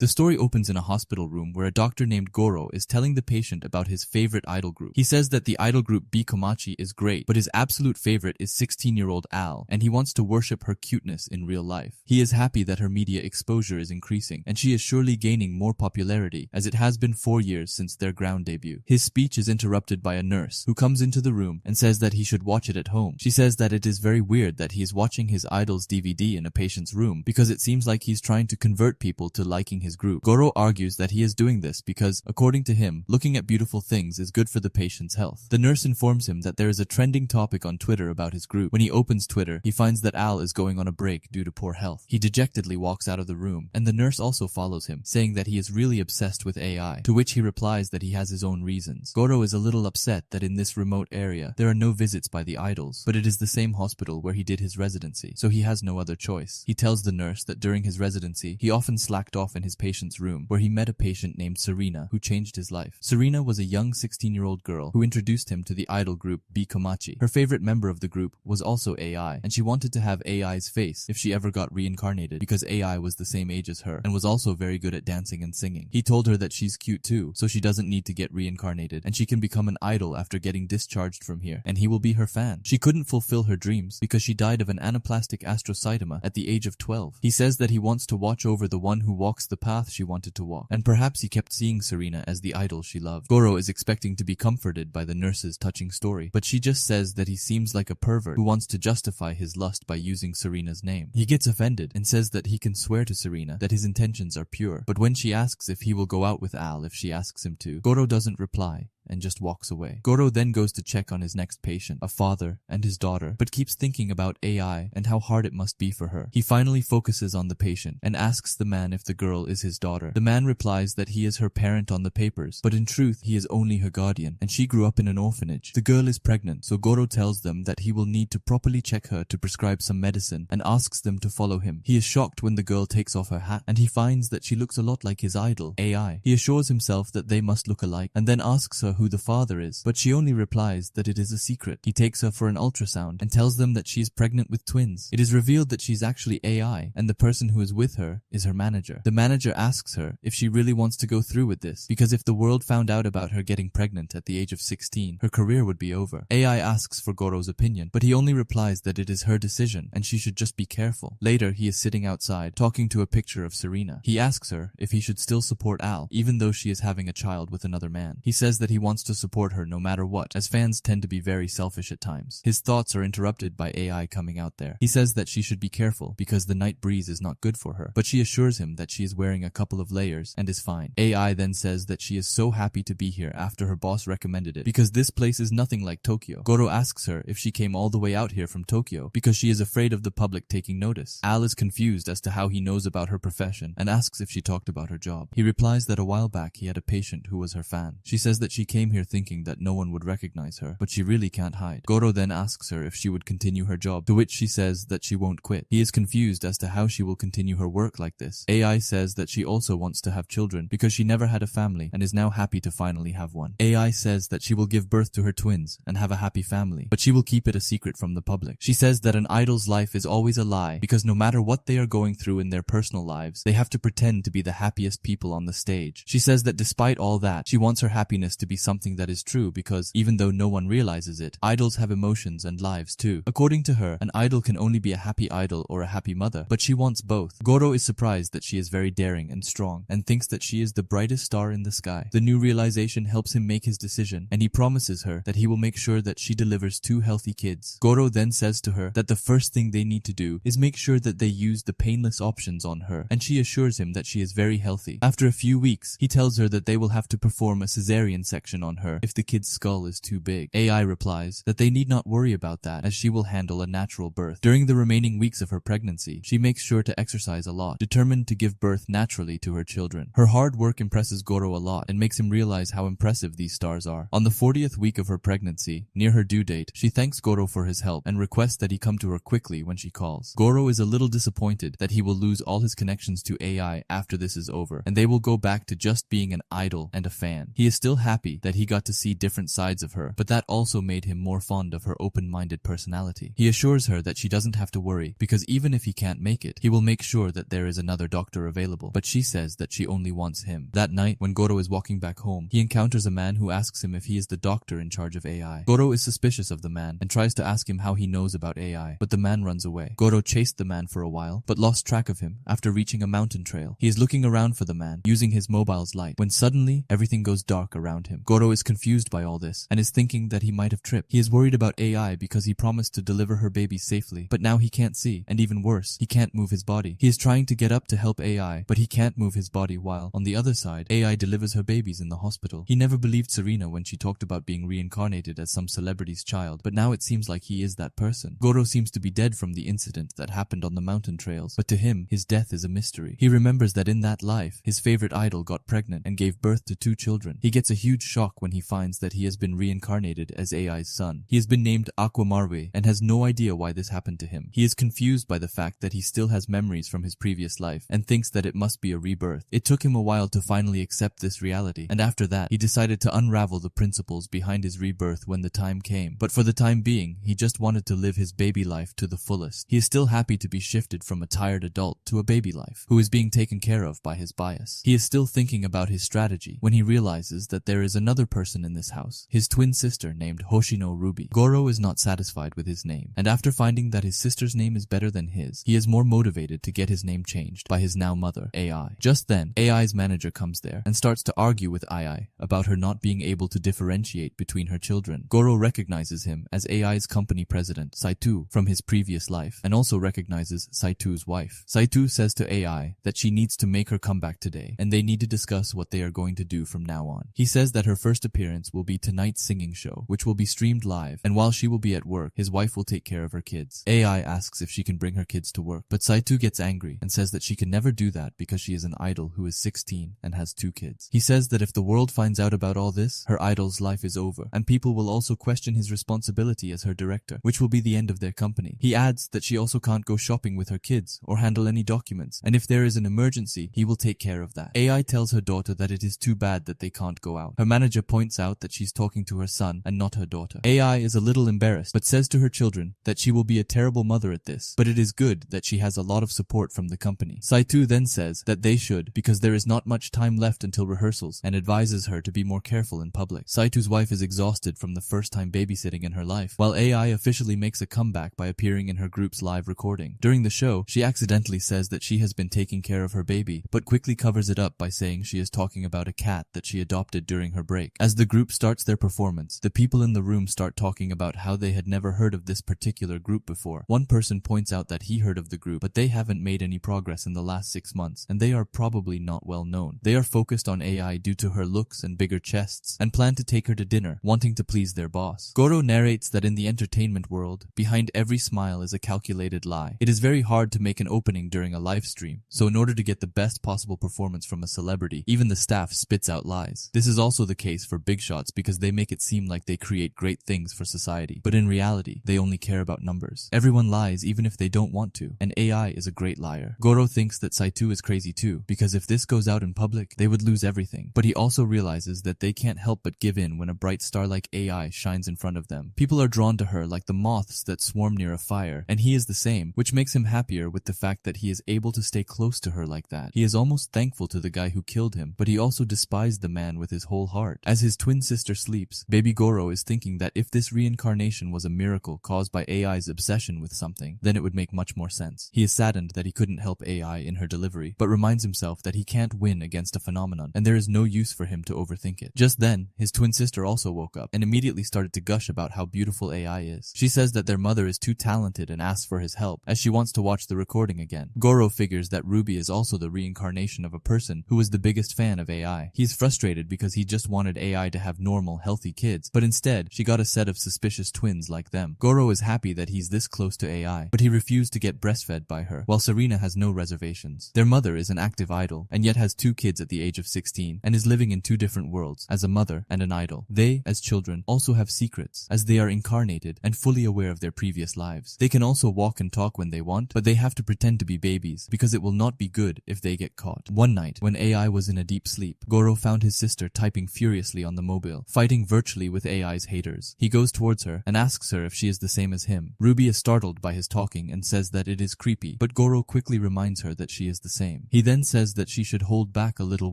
The story opens in a hospital room where a doctor named Goro is telling the patient about his favorite idol group. He says that the idol group Bikomachi is great, but his absolute favorite is 16-year-old Al, and he wants to worship her cuteness in real life. He is happy that her media exposure is increasing, and she is surely gaining more popularity, as it has been 4 years since their ground debut. His speech is interrupted by a nurse, who comes into the room and says that he should watch it at home. She says that it is very weird that he is watching his idol's DVD in a patient's room, because it seems like he's trying to convert people to liking his group. Goro argues that he is doing this because, according to him, looking at beautiful things is good for the patient's health. The nurse informs him that there is a trending topic on Twitter about his group. When he opens Twitter, he finds that Al is going on a break due to poor health. He dejectedly walks out of the room, and the nurse also follows him, saying that he is really obsessed with AI, to which he replies that he has his own reasons. Goro is a little upset that in this remote area, there are no visits by the idols, but it is the same hospital where he did his residency, so he has no other choice. He tells the nurse that during his residency, he often slacked off in his patient's room, where he met a patient named Serena, who changed his life. Serena was a young 16-year-old girl who introduced him to the idol group Bikomachi. Her favorite member of the group was also AI, and she wanted to have AI's face if she ever got reincarnated, because AI was the same age as her, and was also very good at dancing and singing. He told her that she's cute too, so she doesn't need to get reincarnated, and she can become an idol after getting discharged from here, and he will be her fan. She couldn't fulfill her dreams because she died of an anaplastic astrocytoma at the age of 12. He says that he wants to watch over the one who walks the path she wanted to walk, and perhaps he kept seeing Serena as the idol she loved. Goro is expecting to be comforted by the nurse's touching story, but she just says that he seems like a pervert who wants to justify his lust by using Serena's name. He gets offended and says that he can swear to Serena that his intentions are pure, but when she asks if he will go out with Al if she asks him to, Goro doesn't reply and just walks away. Goro then goes to check on his next patient, a father and his daughter, but keeps thinking about AI and how hard it must be for her. He finally focuses on the patient and asks the man if the girl is his daughter. The man replies that he is her parent on the papers, but in truth he is only her guardian, and she grew up in an orphanage. The girl is pregnant, so Goro tells them that he will need to properly check her to prescribe some medicine and asks them to follow him. He is shocked when the girl takes off her hat, and he finds that she looks a lot like his idol, AI. He assures himself that they must look alike, and then asks her who the father is, but she only replies that it is a secret. He takes her for an ultrasound and tells them that she is pregnant with twins. It is revealed that she's actually AI, and the person who is with her is her manager. The manager asks her if she really wants to go through with this, because if the world found out about her getting pregnant at the age of 16, her career would be over. AI asks for Goro's opinion, but he only replies that it is her decision and she should just be careful. Later, he is sitting outside, talking to a picture of Serena. He asks her if he should still support Al, even though she is having a child with another man. He says that he wants to support her no matter what, as fans tend to be very selfish at times. His thoughts are interrupted by AI coming out there. He says that she should be careful because the night breeze is not good for her, but she assures him that she is wearing a couple of layers and is fine. AI then says that she is so happy to be here after her boss recommended it, because this place is nothing like Tokyo. Goro asks her if she came all the way out here from Tokyo because she is afraid of the public taking notice. Al is confused as to how he knows about her profession and asks if she talked about her job. He replies that a while back he had a patient who was her fan. She says that she came here thinking that no one would recognize her, but she really can't hide. Goro then asks her if she would continue her job, to which she says that she won't quit. He is confused as to how she will continue her work like this. AI says that she also wants to have children because she never had a family and is now happy to finally have one. AI says that she will give birth to her twins and have a happy family, but she will keep it a secret from the public. She says that an idol's life is always a lie because no matter what they are going through in their personal lives, they have to pretend to be the happiest people on the stage. She says that despite all that, she wants her happiness to be something that is true because even though no one realizes it, idols have emotions and lives too. According to her, an idol can only be a happy idol or a happy mother, but she wants both. Goro is surprised that she is very daring and strong and thinks that she is the brightest star in the sky. The new realization helps him make his decision, and he promises her that he will make sure that she delivers 2 healthy kids. Goro then says to her that the first thing they need to do is make sure that they use the painless options on her, and she assures him that she is very healthy. After a few weeks, he tells her that they will have to perform a cesarean section on her if the kid's skull is too big. AI replies that they need not worry about that as she will handle a natural birth. During the remaining weeks of her pregnancy, she makes sure to exercise a lot, determined to give birth naturally to her children. Her hard work impresses Goro a lot and makes him realize how impressive these stars are. On the 40th week of her pregnancy, near her due date, she thanks Goro for his help and requests that he come to her quickly when she calls. Goro is a little disappointed that he will lose all his connections to AI after this is over, and they will go back to just being an idol and a fan. He is still happy happy that he got to see different sides of her, but that also made him more fond of her open-minded personality. He assures her that she doesn't have to worry, because even if he can't make it, he will make sure that there is another doctor available, but she says that she only wants him. That night, when Goro is walking back home, he encounters a man who asks him if he is the doctor in charge of AI. Goro is suspicious of the man and tries to ask him how he knows about AI, but the man runs away. Goro chased the man for a while, but lost track of him after reaching a mountain trail. He is looking around for the man, using his mobile's light, when suddenly, everything goes dark around him. Goro is confused by all this, and is thinking that he might have tripped. He is worried about AI because he promised to deliver her baby safely, but now he can't see, and even worse, he can't move his body. He is trying to get up to help AI, but he can't move his body while, on the other side, AI delivers her babies in the hospital. He never believed Serena when she talked about being reincarnated as some celebrity's child, but now it seems like he is that person. Goro seems to be dead from the incident that happened on the mountain trails, but to him, his death is a mystery. He remembers that in that life, his favorite idol got pregnant and gave birth to 2 children. He gets a huge shock when he finds that he has been reincarnated as AI's son. He has been named Aquamarwe and has no idea why this happened to him. He is confused by the fact that he still has memories from his previous life and thinks that it must be a rebirth. It took him a while to finally accept this reality, and after that, he decided to unravel the principles behind his rebirth when the time came. But for the time being, he just wanted to live his baby life to the fullest. He is still happy to be shifted from a tired adult to a baby life, who is being taken care of by his bias. He is still thinking about his strategy when he realizes that there is another person in this house, his twin sister named Hoshino Ruby. Goro is not satisfied with his name, and after finding that his sister's name is better than his, he is more motivated to get his name changed by his now mother, AI. Just then, AI's manager comes there and starts to argue with AI about her not being able to differentiate between her children. Goro recognizes him as AI's company president, Saitu, from his previous life, and also recognizes Saitu's wife. Saitu says to AI that she needs to make her comeback today, and they need to discuss what they are going to do from now on. He says that her first appearance will be tonight's singing show, which will be streamed live, and while she will be at work, his wife will take care of her kids. AI asks if she can bring her kids to work, but Saitu gets angry and says that she can never do that because she is an idol who is 16 and has 2 kids. He says that if the world finds out about all this, her idol's life is over, and people will also question his responsibility as her director, which will be the end of their company. He adds that she also can't go shopping with her kids or handle any documents, and if there is an emergency, he will take care of that. AI tells her daughter that it is too bad that they can't go out. Her manager points out that she's talking to her son and not her daughter. AI is a little embarrassed, but says to her children that she will be a terrible mother at this, but it is good that she has a lot of support from the company. Saitu then says that they should, because there is not much time left until rehearsals, and advises her to be more careful in public. Saitu's wife is exhausted from the first time babysitting in her life, while AI officially makes a comeback by appearing in her group's live recording. During the show, she accidentally says that she has been taking care of her baby, but quickly covers it up by saying she is talking about a cat that she adopted during her break. As the group starts their performance, the people in the room start talking about how they had never heard of this particular group before. One person points out that he heard of the group, but they haven't made any progress in the last 6 months, and they are probably not well known. They are focused on AI due to her looks and bigger chests, and plan to take her to dinner, wanting to please their boss. Goro narrates that in the entertainment world, behind every smile is a calculated lie. It is very hard to make an opening during a live stream, so in order to get the best possible performance from a celebrity, even the staff spits out lies. This is also the case for big shots because they make it seem like they create great things for society, but in reality, they only care about numbers. Everyone lies even if they don't want to, and AI is a great liar. Goro thinks that Saitu is crazy too, because if this goes out in public, they would lose everything. But he also realizes that they can't help but give in when a bright star like AI shines in front of them. People are drawn to her like the moths that swarm near a fire, and he is the same, which makes him happier with the fact that he is able to stay close to her like that. He is almost thankful to the guy who killed him, but he also despised the man with his whole heart. As his twin sister sleeps, baby Goro is thinking that if this reincarnation was a miracle caused by AI's obsession with something, then it would make much more sense. He is saddened that he couldn't help AI in her delivery, but reminds himself that he can't win against a phenomenon, and there is no use for him to overthink it. Just then, his twin sister also woke up, and immediately started to gush about how beautiful AI is. She says that their mother is too talented and asks for his help, as she wants to watch the recording again. Goro figures that Ruby is also the reincarnation of a person who was the biggest fan of AI. He's frustrated because he just wanted AI to have normal, healthy kids, but instead, she got a set of suspicious twins like them. Goro is happy that he's this close to AI, but he refused to get breastfed by her, while Serena has no reservations. Their mother is an active idol, and yet has 2 kids at the age of 16, and is living in 2 different worlds, as a mother and an idol. They, as children, also have secrets, as they are incarnated and fully aware of their previous lives. They can also walk and talk when they want, but they have to pretend to be babies, because it will not be good if they get caught. One night, when AI was in a deep sleep, Goro found his sister typing furiously furiously on the mobile, fighting virtually with AI's haters. He goes towards her and asks her if she is the same as him. Ruby is startled by his talking and says that it is creepy, but Goro quickly reminds her that she is the same. He then says that she should hold back a little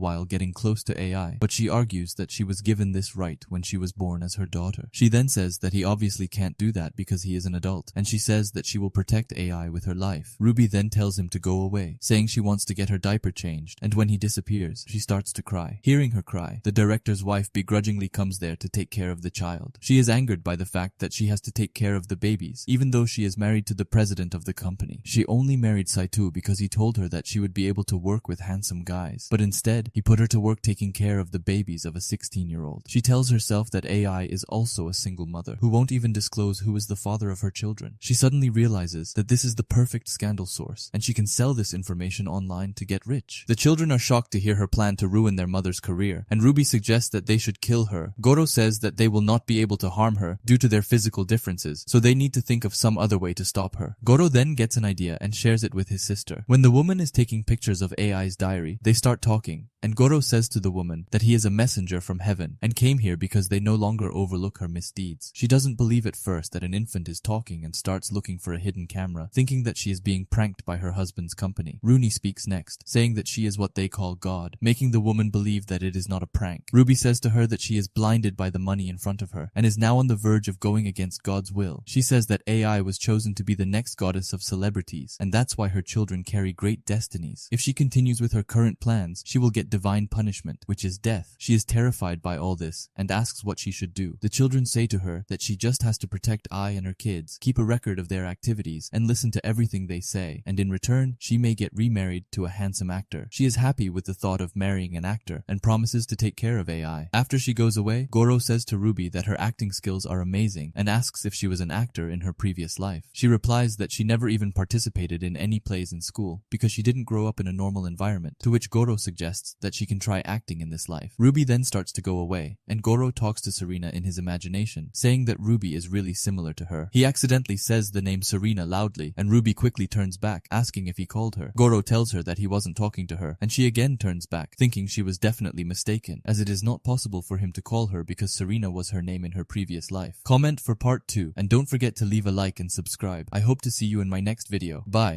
while getting close to AI, but she argues that she was given this right when she was born as her daughter. She then says that he obviously can't do that because he is an adult, and she says that she will protect AI with her life. Ruby then tells him to go away, saying she wants to get her diaper changed, and when he disappears, she starts to cry. Hearing her cry, the director's wife begrudgingly comes there to take care of the child. She is angered by the fact that she has to take care of the babies, even though she is married to the president of the company. She only married Saito because he told her that she would be able to work with handsome guys, but instead, he put her to work taking care of the babies of a 16-year-old. She tells herself that AI is also a single mother, who won't even disclose who is the father of her children. She suddenly realizes that this is the perfect scandal source, and she can sell this information online to get rich. The children are shocked to hear her plan to ruin their mother's career, and Ruby suggests that they should kill her. Goro says that they will not be able to harm her due to their physical differences, so they need to think of some other way to stop her. Goro then gets an idea and shares it with his sister. When the woman is taking pictures of AI's diary, they start talking, and Goro says to the woman that he is a messenger from heaven and came here because they no longer overlook her misdeeds. She doesn't believe at first that an infant is talking and starts looking for a hidden camera, thinking that she is being pranked by her husband's company. Rooney speaks next, saying that she is what they call God, making the woman believe that it is not a prank. Ruby says to her that she is blinded by the money in front of her and is now on the verge of going against God's will. She says that AI was chosen to be the next goddess of celebrities, and that's why her children carry great destinies. If she continues with her current plans, she will get divine punishment, which is death. She is terrified by all this and asks what she should do. The children say to her that she just has to protect Ai and her kids, keep a record of their activities, and listen to everything they say, and in return, she may get remarried to a handsome actor. She is happy with the thought of marrying an actor and promises to take care of AI. After she goes away, Goro says to Ruby that her acting skills are amazing and asks if she was an actor in her previous life. She replies that she never even participated in any plays in school because she didn't grow up in a normal environment, to which Goro suggests that she can try acting in this life. Ruby then starts to go away, and Goro talks to Serena in his imagination, saying that Ruby is really similar to her. He accidentally says the name Serena loudly, and Ruby quickly turns back, asking if he called her. Goro tells her that he wasn't talking to her, and she again turns back, thinking she was definitely mistaken, as it is not possible for him to call her because Serena was her name in her previous life. Comment for part 2, and don't forget to leave a like and subscribe. I hope to see you in my next video. Bye.